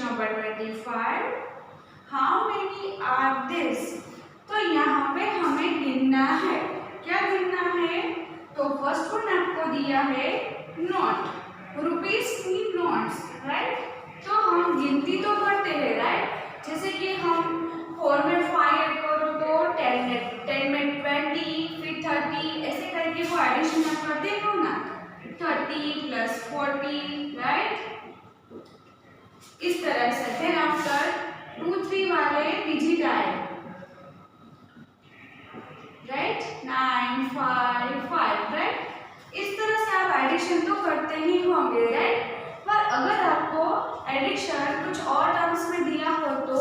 Number 25, how many are this. तो यहाँ पे हमें गिनना है। क्या गिनना है? तो फर्स्ट वन आपको दिया है नोट, रुपीज की नोट्स, राइट। तो हम गिनती तो करते हैं, राइट। जैसे कि हम 4 में 5 ऐड करो तो 10 में 20, फिर 30, ऐसे करके वो एडिशन आप करते हो ना, 30 प्लस 40, राइट, इस तरह से। फिर आफ्टर 2 3 वाले डिजिट आए, राइट, 9 5 5, राइट। इस तरह से आप एडिशन तो करते ही होंगे, राइट। पर अगर आपको एडिशन कुछ और टर्म्स में दिया हो तो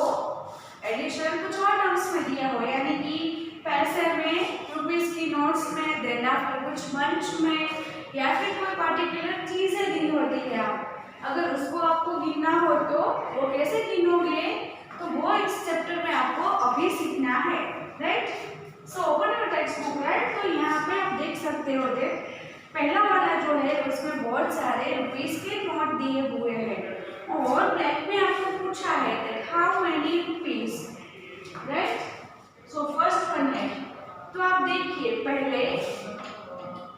एडिशन कुछ और टर्म्स में दिया हो, यानी कि पैसे में, रुपीस की नोट्स में, देन आफ्टर कुछ मंच में, या फिर कोई पर्टिकुलर चीजें दी होती है, अगर उसको आपको गिनना हो तो वो कैसे गिनोगे, तो वो इस चैप्टर में आपको अभी सीखना है, right. So open your text book, right. तो यहाँ पे आप देख सकते हो, पहला वाला जो है उसमें बहुत सारे रुपीस के नोट दिए हुए हैं और ब्लैक में आपको पूछा है that how many rupees, right. So first one है, तो आप देखिए पहले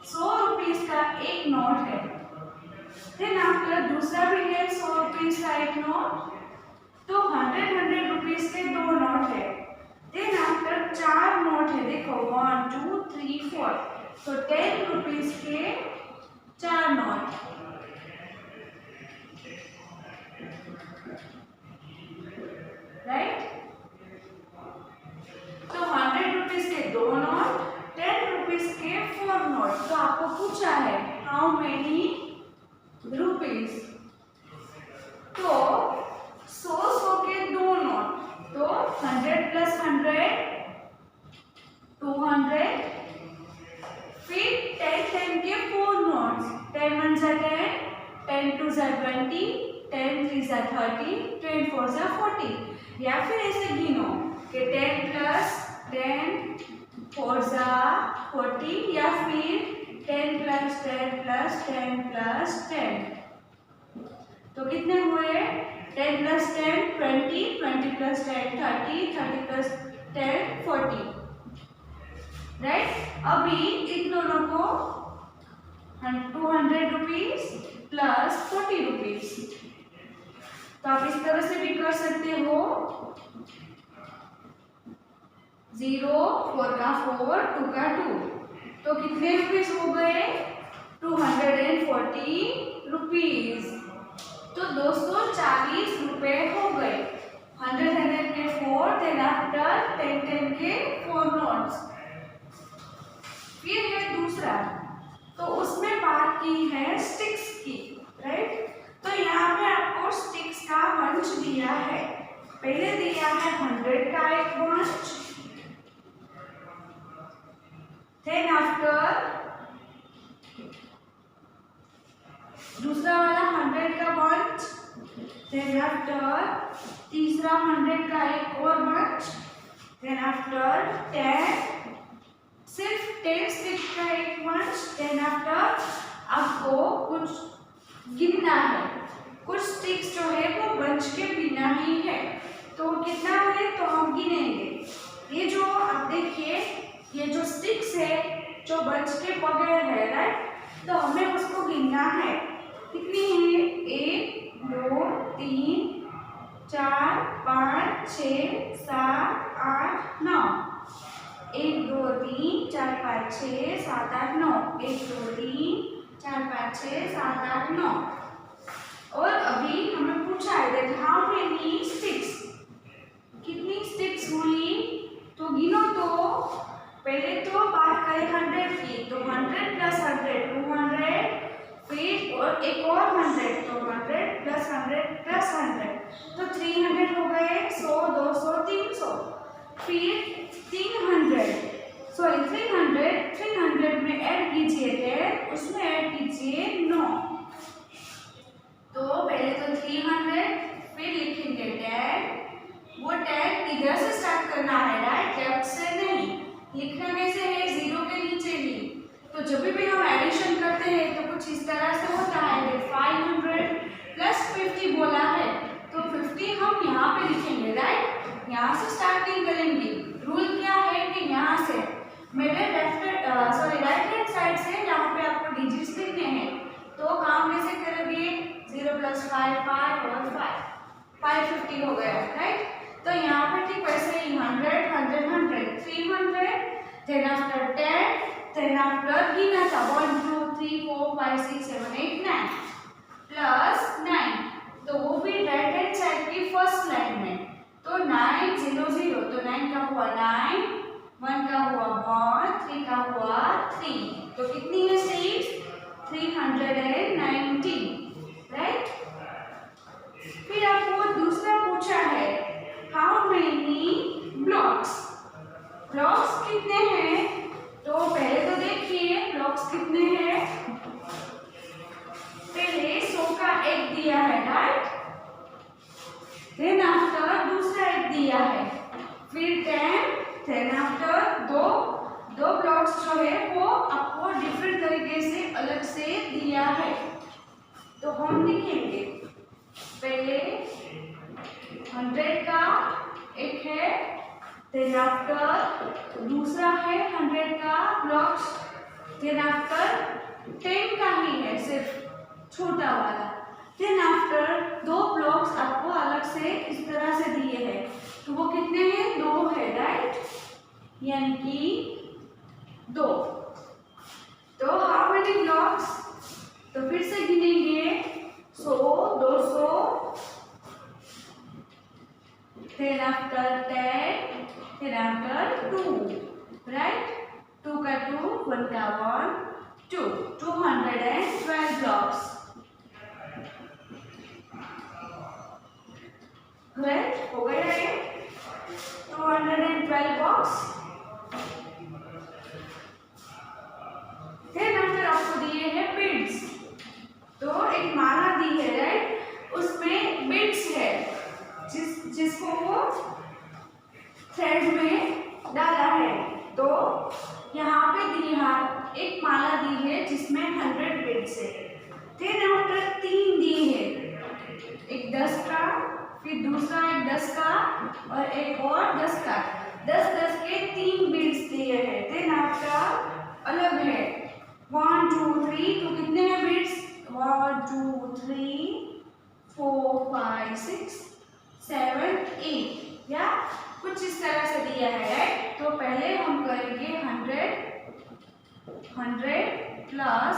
100 रुपीस का एक नोट है, देन आफ्टर दूसरा भी है 100 रुपीस का एक नोट, तो 100 रुपीस के दो नोट है, देन आफ्टर 4 नोट है, देखो 1 2 3 4, तो 10 रुपीस के 4 नोट, राइट। तो 100 रुपीस के दो नोट, 10 रुपीस के 4 नोट। तो आपको पूछा है हाउ मेनी रुपीस, तो 100 के दो नोट, तो 100 प्लस 100 200, फिर 10 के 4 नोट्स, 10 1 जा 10, 10 2 जा 20, 10 3 जा 30, 10 4 जा 40, या फिर ऐसे गिनो कि 10 प्लस 10 4 जा 40, या फिर 10 प्लस 10 प्लस 10 प्लस 10, तो कितने हुए? 10 प्लस 10 20, 20 प्लस 10 30, 30 प्लस 10 40, राइट। अभी इन दोनों को 200 रुपीज प्लस 40 रुपीज, तो आप इस तरह से भी कर सकते हो, 0 4 का 4 2 का 2, तो कितने रुपीज हो गए? 240 रुपीज, तो 240 रुपए हो गए। 100 के 4, देन आफ्टर 10 के 4 नोट्स। फिर है दूसरा, तो उसमें बात की है स्टिक्स की, राइट। तो यहाँ पे आपको स्टिक्स का बंच दिया है, पहले दिया है 100 का एक बंच, देन आफ्टर दूसरा वाला 100 का बंच, देन आफ्टर तीसरा 100 का एक और बंच, देन आफ्टर 10, सिर्फ 10 स्टिक का एक बंच, देन आफ्टर आपको कुछ गिनना है, कुछ स्टिक्स जो है वो बंच के बिना ही है, तो कितना है तो हम गिनेंगे। ये जो आप देखिए, ये जो स्टिक्स है जो बंच के बगैर है, राइट, तो हमें उसको गिनना है, कितनी है? 1 2 3 4 5 6 7 8 9, 1 2 3 4 5 6 7 8 9, 1 2 3 4 5 6 7 8 9। और अभी हमें पूछा है दैट हाउ मेनी स्टिक्स, कितनी स्टिक्स हुई, तो गिनो। तो पहले तो बात करें 100 की, तो 100 प्लस 100 200, फिर और एक और 100, तो 100 प्लस 100 प्लस 100, तो 300 हो गए, 100 200 300, फिर 300, सॉरी 300 में ऐड कीजिए 10, उसमें ऐड कीजिए 9, तो पहले तो 300, फिर लिखेंगे 10, वो 10 इधर से स्टार्ट करना है, राइट, लेफ्ट से नहीं, लिखना कैसे है? 0 के नीचे ही। तो जब भी हम एडिशन करते हैं तो कुछ इस तरह से होता है, 500 प्लस 50 बोला है, तो 50 यहाँ पे लिखेंगे, राइट। यहाँ से स्टार्टिंग करेंगे। रूल क्या है कि यहाँ से मेरे राइट हैंड साइड से जहाँ पे आपको डिजिट्स लिखने हैं, तो काम कैसे करोगे, 0 + 5 5 और 5 550 हो गया, राइट। तो यहाँ पे ठीक वैसे ही 100 100 100 300, then after 10, then after गिना था 1 2 3 4 5 6 7 8 9 प्लस 9, तो वो भी राइट हैंड साइड की फर्स्ट लाइन में, तो 9 0 0, तो 9 का हुआ 9, 1 का हुआ 1, 3 का हुआ 3, तो कितनी है 6 390, राइट। फिर आपको दूसरा पूछा है हाउ मेनी ब्लॉक्स, ब्लॉक्स कितने हैं, तो पहले तो देखिए ब्लॉक्स कितने हैं। पहले 100 का एक दिया है, राइट। देन आफ्टर दूसरा एक दिया है, फिर 10, देन आफ्टर दो ब्लॉक्स जो है वो आपको डिफरेंट तरीके से अलग से दिया है, तो हम लिखेंगे पहले 100 का एक है, देन आफ्टर दूसरा है 100 का ब्लॉक्स, देन आफ्टर 10 का ही है सिर्फ छोटा वाला, देन आफ्टर 2 ब्लॉक्स आपको अलग से इस तरह से दिए हैं, तो वो कितने हैं 2 है, राइट, यानी कि 2। तो हाउ मेनी ब्लॉक्स, तो फिर से गिनेंगे 100 200, then after 10, then after 2, right, 2 का 2, 1 का 1, 2, 212 blocks, right, हो गया ये 212 blocks। then after आपको दिए हैं beads, तो एक माला दी है, राइट, उसमें beads है जिसको वो थ्रेड में डाला है, तो यहाँ पे दिया एक माला दी है जिसमें 100 बीड्स है। फिर आफ्टर 3 दिए है, एक 10 का, फिर दूसरा एक 10 का और एक और 10 का, 10 के 3 बीड्स दिए हैं। देन आफ्टर अलग है 1 2 3, तो कितने हैं बीड्स 1 2 3 4 5 6 7 8, या कुछ इस तरह से दिया है, राइट। तो पहले हम करेंगे 100 प्लस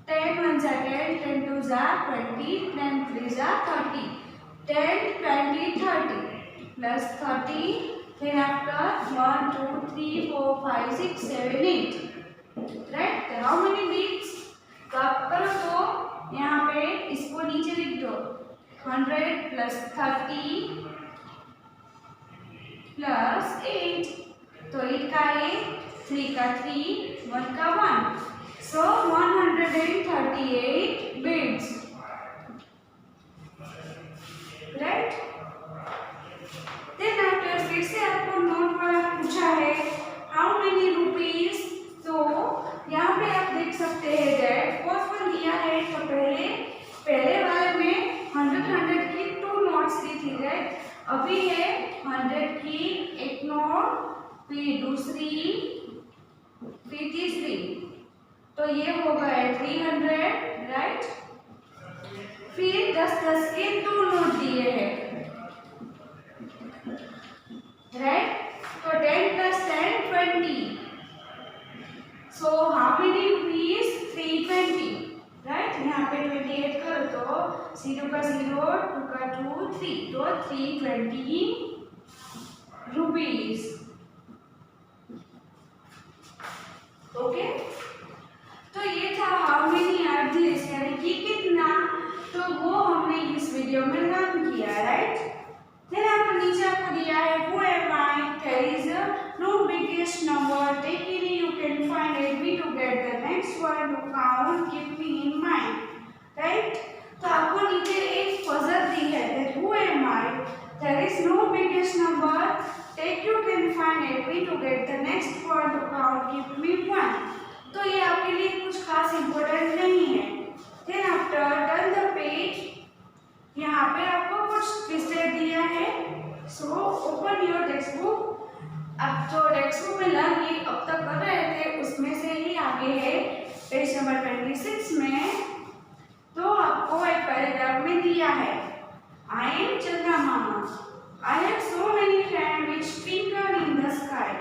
10 1 जा 10, 10 2 जा 20, 10 3 जा 30, 10 20 30 प्लस 30, फिर आफ्टर 1 2 3 4 5 6 7 8, राइट। तो हाउ मेनी बीट्स, तो आप करो तो यहाँ पे इसको नीचे लिख दो 100 प्लस 30 प्लस 8, तो 8 का 8, 3 का 3, 1 का 1, सो 138 बीड्स, राइट। देन आफ्टर फिर से आपको नोट वाला पूछा है हाउ मेनी रुपीज, तो यहाँ पे आप देख सकते हैं दैट फर्स्ट वन दिया है, तो पहले वाले में 100 की 2 नोट्स दी थी, राइट। अभी है 100 की एक नोट, फिर दूसरी, फिर तीसरी, तो ये हो गए 300, राइट। फिर 10 के 2 नोट दिए हैं, राइट। तो 10 + 10 20, सो हाउ मेनी रुपीज 320, राइट। यहाँ पे 28 करो तो 0 का 0, 2 का 2 3, तो 320 रुपीज, ओके। तो ये था हाउ मेनी आर दिस, यानी कि कितना, तो वो हमने इस वीडियो में लर्न किया, राइट। फिर आपको नीचे आपको दिया है who am I, there is no biggest number, take any you can find it, we to get the next one to count, keep me in mind, right। तो आपको नीचे एक पजल दी है that who am I, there is no biggest number, take you can find it, we to get the next one to count, keep me one। तो ये आपके लिए कुछ खास इम्पोर्टेंट नहीं है। Then after turn the page, यहाँ पे आपको कुछ ट्विस्टेड दिया है। So open your text book. अब जो टेक्स्ट बुक में लर्न ये अब तक कर रहे थे उसमें से ही आगे है पेज नंबर 26 में। तो आपको एक पैराग्राफ में दिया है, I am Chanda mama, I have so many friends which twinkle in the sky.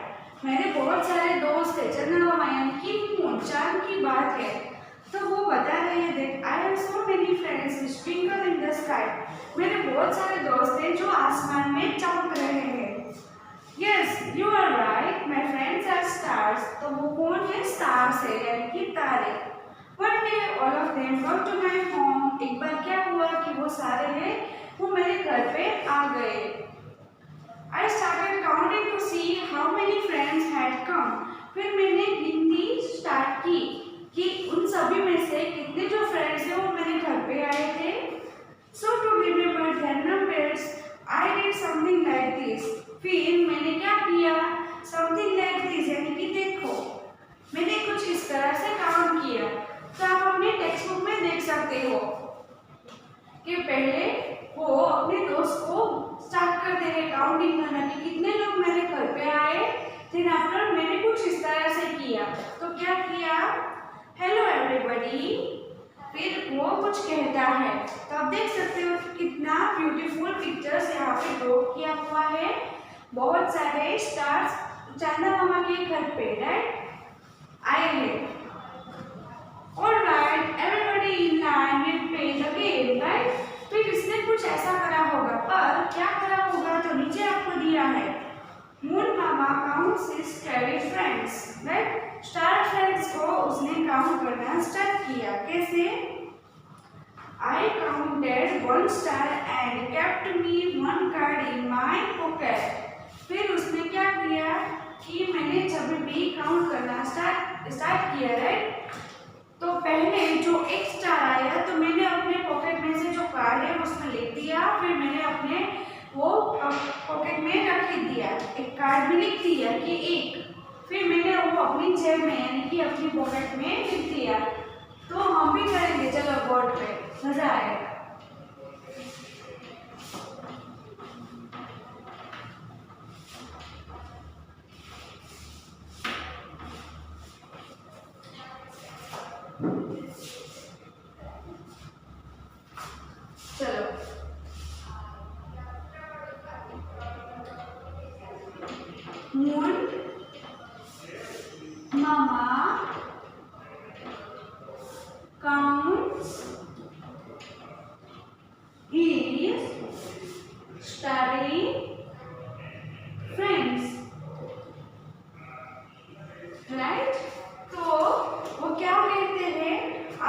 मेरे बहुत सारे दोस्त हैं। चंदा मामा यानी कि मून, चांद की बात है। तो वो बता रहे हैं देख आई have so many friends which twinkle in the sky. मेरे बहुत सारे दोस्त हैं जो आसमान में चमक रहे हैं। Yes you are right, my friends are stars. तो वो कौन है? स्टार्स है यानी कि तारे। One day all of them come to my home. एक बार क्या हुआ कि वो सारे हैं वो मेरे घर पे आ गए। I started counting to see how many friends had come. फिर मैंने गिनती स्टार्ट की कि उन सभी में से कितने जो फ्रेंड्स हैं वो मेरे घर पे आए थे। So to remember their numbers I did something like this. फिर मैंने क्या किया? समथिंग लाइक दिस यानी कि देखो, मैंने कुछ इस तरह से काउंट किया। तो आप अपने टेक्स्ट बुक में देख सकते हो कि पहले वो अपने दोस्त को स्टार्ट करते हैं काउंटिंग करना कि कितने लोग मेरे घर पे आए। फिर आफ्टर मैंने कुछ इस तरह से किया। तो क्या किया? Hello everybody. फिर वो कुछ कहता है। तो आप देख सकते हो कितना ब्यूटीफुल पिक्चर्स यहाँ पे ड्रॉ किया हुआ है। बहुत सारे स्टार्स चंदा मामा के घर पे राइट आए हैं। Alright, everybody in line will play the game, right? फिर इसने कुछ ऐसा करा होगा, पर क्या करा होगा तो नीचे आपको दिया है। Moon mama counts his star friends, right? Star friends को उसने काउंट करना स्टार्ट किया। कैसे? I counted one star and kept me one card in my pocket. फिर उसने क्या किया कि मैंने जब भी काउंट करना स्टार्ट किया, राइट? तो पहले जो एक स्टार आया तो मैंने अपने पॉकेट में से जो कार्ड है उसमें लिख दिया। फिर मैंने अपने वो पॉकेट में रख दिया। एक कार्ड में लिख दिया कि एक। फिर मैंने वो अपनी जेब में यानी कि अपनी पॉकेट में लिख दिया। तो हम भी करेंगे, चलो बोर्ड पे, मजा आएगा। चलो मून मामा counts his starry friends, right? तो वो क्या कहते हैं?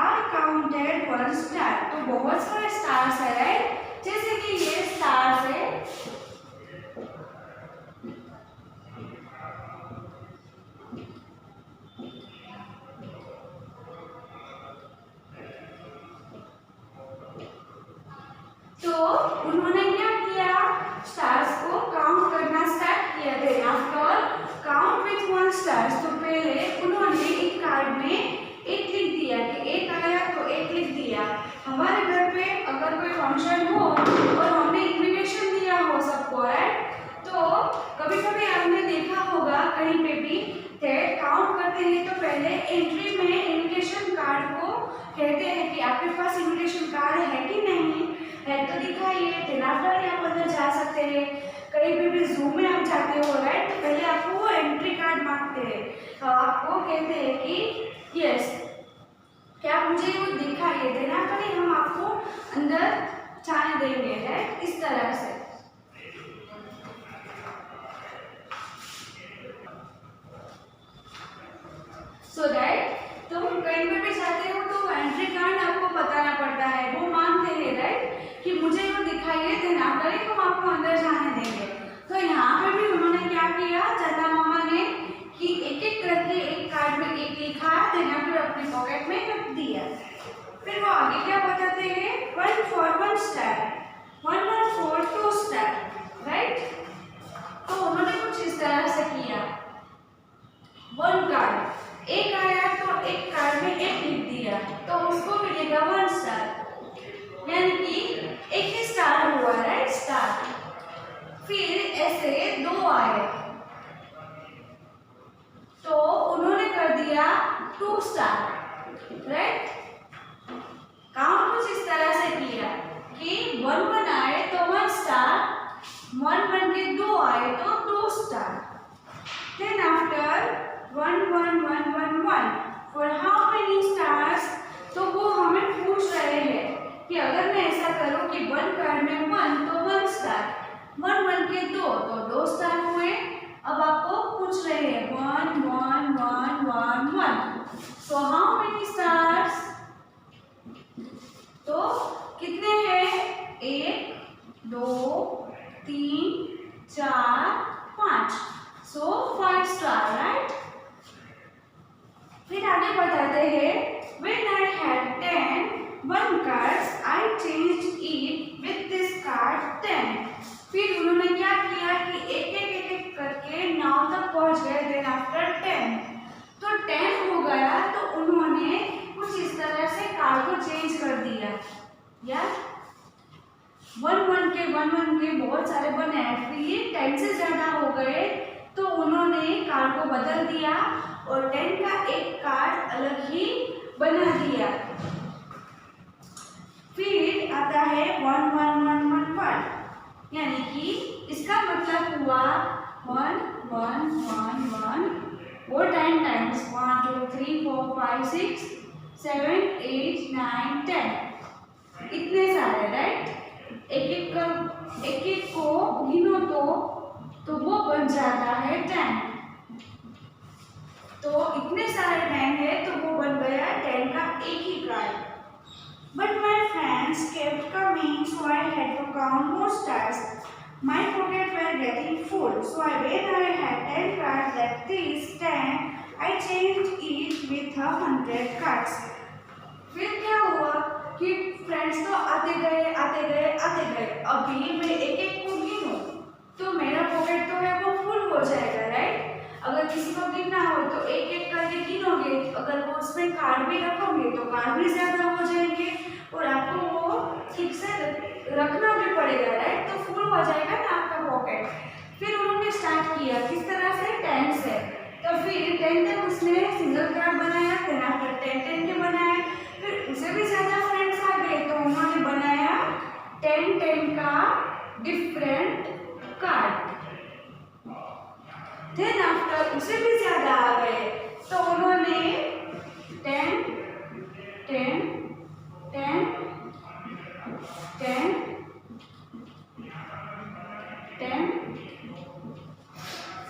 I counted one star। तो बहुत सारे स्टार्स है, राइट? जैसे कि ये स्टार्स है। तो उन्होंने क्या किया? स्टार्स को काउंट करना स्टार्ट किया। Then after count with one stars. तो पहले उन्होंने एक कार्ड में एक लिख दिया कि एक आया तो एक लिख दिया। हमारे घर पे अगर कोई फंक्शन हो और हमने इनविटेशन दिया हो सबको, राइट? तो कभी कभी आपने देखा होगा कहीं पे भी काउंट करते हैं तो पहले एंट्री में इनविटेशन कार्ड को कहते हैं कि आपके पास इनविटेशन कार्ड है कि नहीं है, तो दिखाइए। देन आफ्टर आप अंदर जा सकते हैं। कहीं पे भी जूम में आप जाते हो, राइट? तो पहले आपको वो एंट्री कार्ड मांगते हैं। तो आपको कहते हैं कि यस क्या मुझे वो दिखाइए। देन आफ्टर हम आपको अंदर जाने देंगे, राइट? इस तरह से। सो राइट, तो हम कहीं पे भी जाते हो तो एंट्री कार्ड आपको बताना पड़ता है। वो मांगते हैं, राइट, कि मुझे वो दिखाइए। देन आफ्टर हम आपको अंदर जाने देंगे। तो यहाँ पे भी उन्होंने क्या किया? चंदा मामा ने कि एक एक करके एक कार्ड में एक लिखा, देन आफ्टर अपनी पॉकेट में रख दिया। फिर वो आगे क्या बताते हैं? 1 for 1 star, 1 for 2 फिर ऐसे 2 आए तो उन्होंने कर दिया 2 स्टार, राइट। काउंट कुछ इस तरह से किया कि 1 1 आए तो 1 स्टार, 1 1 के 2 आए तो 2 star. Then after 1 1 1 1 1 for how many stars? तो वो हमें पूछ रहे हैं कि अगर मैं ऐसा करूं कि 1 कार्ड में 1 तो 1 स्टार, 1 1 के 2 तो 2 स्टार हुए। अब आपको पूछ रहे हैं 1 1 1 1 1 so how many stars? तो कितने हैं? 1 2 3 4 5 so 5 star, right? फिर आगे बताते हैं when I had 1 cards I changed it with this card 10। फिर उन्होंने क्या किया कि एक एक करके 9 तक पहुंच गए। then after 10 तो 10 हो गया तो उन्होंने कुछ इस तरह से कार्ड को चेंज कर दिया। यार 1 1 के बहुत सारे बने हैं, फिर ये 10 से ज्यादा हो गए तो उन्होंने कार्ड को बदल दिया और 10 का एक कार्ड अलग ही बना दिया। फिर आता है 1 1 1 1 1 यानी कि इसका मतलब हुआ 1 1 1 1 और 10 टाइम्स 1 2 3 4 5 6 7 8 9 10 इतने सारे, राइट। एक एक को गिनो तो वो बन जाता है 10। तो इतने सारे 10 है तो वो बन गया 10 का एक ही card. But my friends kept coming, so I had to count more stars. My pockets were getting full, so when I had 10 cards like this 10, I changed it with 100 cards. फिर क्या हुआ कि फ्रेंड्स तो आते गए। अभी मैं एक एक को गिनूं तो मेरा पॉकेट तो है वो फुल हो जाएगा, राइट। अगर किसी को गिनना हो तो एक एक करके गिनोगे, अगर वो उसमें कार्ड भी रखोगे तो कार्ड भी ज्यादा हो जाएंगे और आपको वो ठीक से रखना भी पड़ेगा, राइट। तो फुल हो जाएगा ना आपका पॉकेट। फिर उन्होंने स्टार्ट किया किस तरह से? 10 से। तो फिर 10 तक उसने सिंगल कार्ड बनाया, फिर आफ्टर 10 के बनाए, फिर उसे भी ज्यादा फ्रेंड्स आ गए तो उन्होंने बनाया 10 का डिफरेंट कार्ड। देन आफ्टर उसे भी ज्यादा आ गए तो उन्होंने 10 10 10 10 10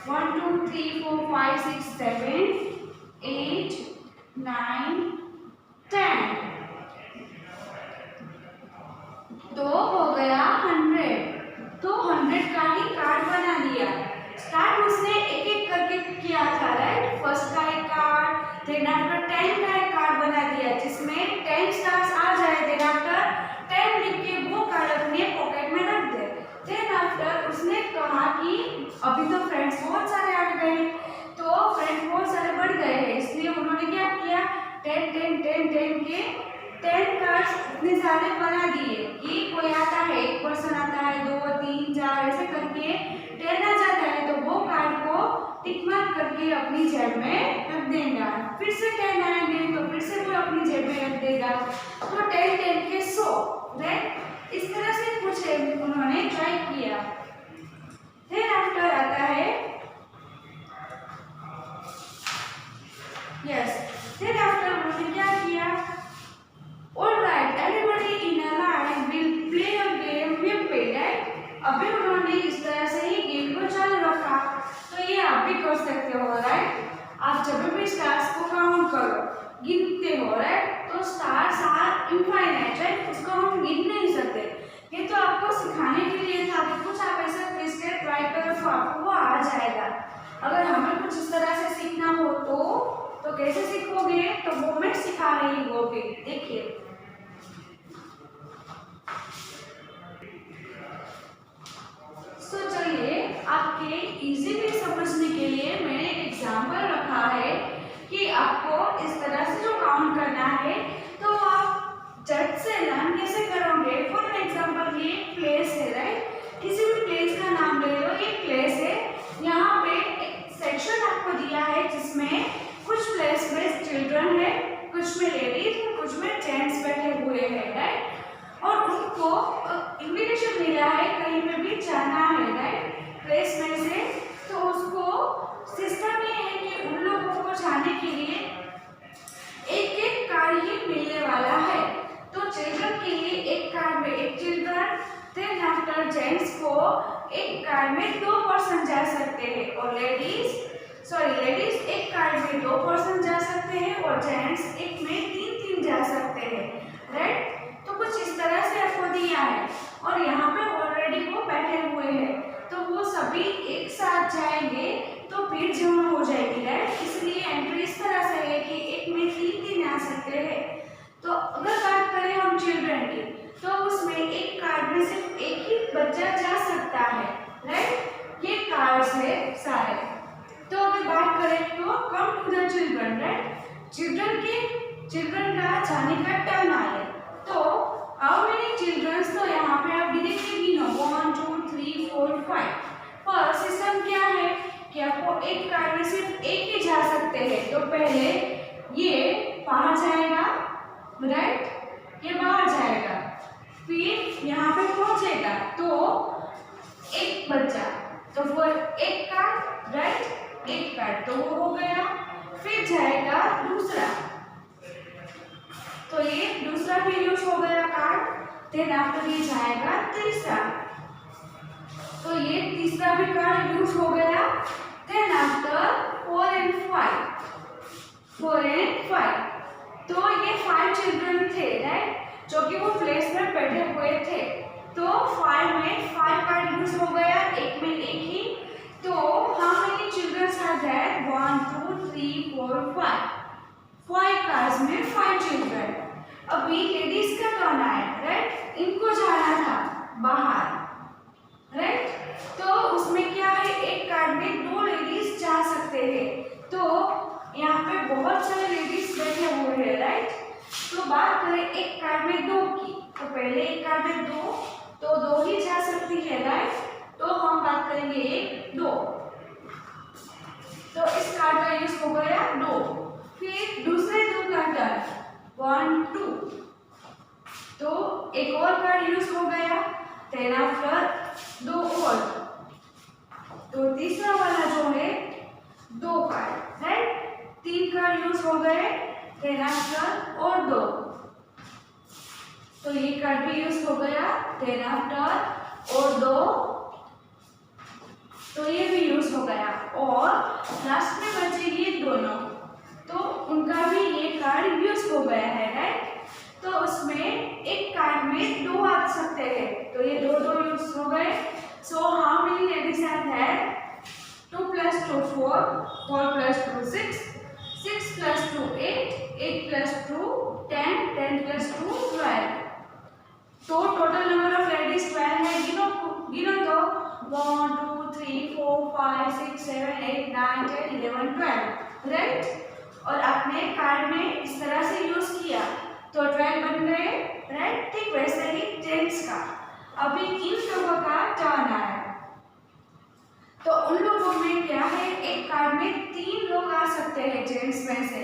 1 2 3 4 5 6 7 8 9 10 तो हो गया 100। तो 100 का ही कार्ड बना दिया। स्टार्ट उसने एक एक करके किया था, राइट। फर्स्ट का एक कार्ड, देन आफ्टर 10 का एक कार्ड बना दिया जिसमें 10 स्टार्स आ जाए। देन आफ्टर 10 लिख के वो कार्ड अपने पॉकेट में रख दे। देन आफ्टर उसने कहा कि अभी तो फ्रेंड्स बहुत सारे आ गए, तो फ्रेंड्स बहुत सारे बढ़ गए हैं, इसलिए उन्होंने क्या किया 10 10 10 10 के 10 कार्ड्स इतने सारे बना दिए कि कोई आता है, एक पर्सन आता है, 2 3 4 ऐसे करके 10 आ जाता है तो वो कार्ड को टिक मार्क करके अपनी जेब में रख देगा। फिर से 10 आएंगे तो फिर से वो अपनी जेब में रख देगा। तो 10 10 के 100, राइट। इस तरह से कुछ उन्होंने ट्राई किया। फिर आफ्टर आता है फिर आफ्टर उन्होंने क्या किया? Alright, everybody in a line will play a game with पे, राइट। अभी उन्होंने इस तरह से ही गेम को चालू रखा। तो ये आप भी कर सकते हो, राइट। आप जब भी स्टार्स को काउंट करो, गिनते हो, राइट, तो स्टार्स आर इनफाइनाइट, राइट, उसको हम गिन नहीं सकते। ये तो आपको सिखाने के लिए था कि कुछ आप ऐसा क्विज ट्राई करो तो आपको वो आ जाएगा। अगर हमें कुछ इस तरह से सीखना हो तो कैसे सीखोगे? तो वो मैं सिखा रही हूँ, देखिए। तो चलिए आपके इजीली समझने के लिए मैंने एग्जाम्पल रखा है कि आपको इस तरह से जो काउंट करना है तो आप झट से लर्न कैसे करोगे। फॉर एग्जाम्पल ये प्लेस है, राइट। किसी भी प्लेस का नाम ले मिला है जिसमें कुछ प्लेस में चिल्ड्रन है, कुछ में लेडीज और कुछ में जेंट्स बैठे हुए हैं, राइट। और उनको इन्विटेशन मिला है कहीं में भी जाना है, राइट, प्लेस में से। तो उसको सिस्टम ये है कि उन लोगों को जाने के लिए एक एक कार्ड ही मिलने वाला है। तो चिल्ड्रन के लिए एक कार्ड में एक चिल्ड्रन, देन आफ्टर जेंट्स को एक कार्ड में 2 पर्सन जा सकते हैं, और लेडीज एक कार्ड में 2 पर्सन जा सकते हैं और जेंट्स एक में 3 जा सकते हैं, राइट। तो कुछ इस तरह से आपको दिया है और यहाँ पे ऑलरेडी वो बैठे हुए हैं, तो वो सभी एक साथ जाएंगे तो भीड़ जमा हो जाएगी, राइट। इसलिए एंट्री इस तरह से है कि एक में 3 आ सकते हैं। तो अगर बात करें हम चिल्ड्रन की, तो उसमें एक कार्ड में सिर्फ एक ही बच्चा जा सकता है, राइट। ये कार्ड्स है सारे। तो अगर बात करें तो come to the children, right, children का जाने का टर्न आए। तो हाउ मेनी चिल्ड्रंस, तो यहाँ पे आप डायरेक्टली गिनो 1 2 3 4 5। पर सिस्टम क्या है कि आपको एक कार्ड में सिर्फ एक ही जा सकते हैं। तो पहले ये बाहर जाएगा, राइट, ये बाहर जाएगा, फिर यहाँ पे पहुंचेगा तो एक बच्चा, तो वो एक कार्ड, राइट, एक कार्ड तो वो हो गया। फिर जाएगा दूसरा, तो ये दूसरा भी यूज हो गया कार्ड। देन आफ्टर ये जाएगा तीसरा, तो ये तीसरा भी कार्ड यूज हो गया। देन आफ्टर 4 and 5, तो ये 5 चिल्ड्रन थे, राइट, जो कि वो प्लेस में बैठे हुए थे। तो 5 में 5 कार्ड यूज हो गया, एक में एक ही। तो how many children are there, 1 2 3 4 5 cards में 5 चिल्ड्रन। अभी लेडीज का टर्न आया, राइट, इनको जाना था बाहर, राइट। तो उसमें क्या है, एक कार्ड में 2 लेडीज जा सकते हैं। तो यहाँ पे बहुत सारे लेडीज बैठे हुए हैं, राइट। तो बात करें एक कार्ड में 2 की, तो पहले एक कार्ड में 2, तो 2 ही जा सकती है, राइट। तो हम बात करेंगे 1 2, तो इस कार्ड का यूज हो गया 2। फिर दूसरे 2 का टर्न 1 2, तो एक और कार्ड यूज हो गया। देन आफ्टर 2 और, तो तीसरा वाला जो है 2 कार्ड, राइट, 3 कार्ड यूज हो गए। देन आफ्टर और 2, तो ये कार्ड भी यूज हो गया। देन आफ्टर और 2, तो ये भी यूज हो गया। और लास्ट में बचे ये दोनों, तो उनका भी ये कार्ड यूज हो गया है, राइट। तो उसमें एक कार्ड में 2 आ सकते हैं, तो ये 2 यूज हो गए। So how many ladies are there, 2 + 2 4, 4 + 2 6, 6 + 2 8, 8 + 2 10, 10 + 2 12। तो टोटल नंबर ऑफ लेडीज 12 है। गिनो तो 1 2 3 4 5 6 7 8 9 10 11 12, राइट। और आपने कार्ड में इस तरह से यूज किया तो 12 बन गए, राइट। ठीक वैसे ही जेंट्स का। अभी इन लोगों का टर्न आया, तो उन लोगों में क्या है, एक कार्ड में 3 लोग आ सकते हैं जेंट्स में से।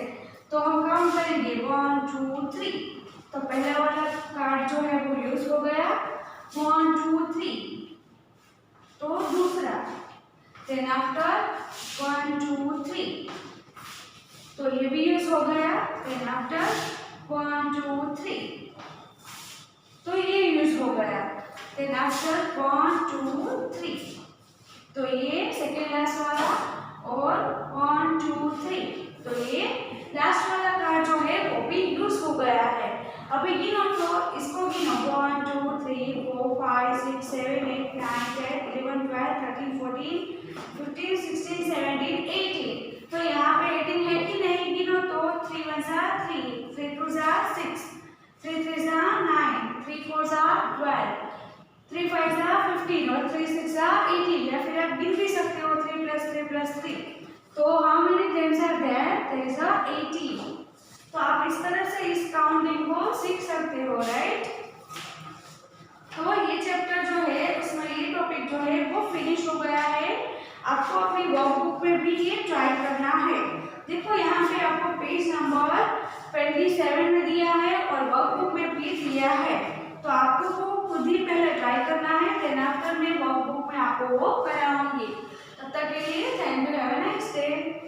तो हम काउंट करेंगे 1 2 3, तो पहला वाला कार्ड जो है वो यूज हो गया 1 2 3, तो दूसरा, देन आफ्टर 1 2 3, तो ये भी यूज हो गया। देन आफ्टर 1 2 3, तो ये यूज हो गया। देन आफ्टर 1 2 3, तो ये सेकेंड लास्ट वाला, और 1 2 3, तो ये लास्ट वाला कार्ड जो है वो भी यूज हो गया है। अभी गिनो तो इसको गिनो 1 2 3 4 5 6 7 8 9 10 11 12 13 14 15 16 17 18, तो यहाँ पे 18 है कि नहीं, गिनो तो 3 1 3, 3 2 6, 3 3 9, 3 4 12, 3 5 15 और 3 6 18, या फिर आप गिन भी सकते हो 3 + 3 + 3। तो how many gents are there, there is 18। तो आप इस तरह से इस काउंटिंग को सीख सकते हो, राइट। तो ये चैप्टर जो है उसमें ये टॉपिक जो है वो फिनिश हो गया है। आपको अपनी वर्कबुक में भी ये ट्राई करना है। देखो यहाँ पे आपको पेज नंबर 27 में दिया है और वर्कबुक में पेज दिया है, तो आपको खुद ही पहले ट्राई करना है, देन आफ्टर मैं वर्कबुक में आपको वो कराऊंगी। तब तक के लिए thank you, have a nice day.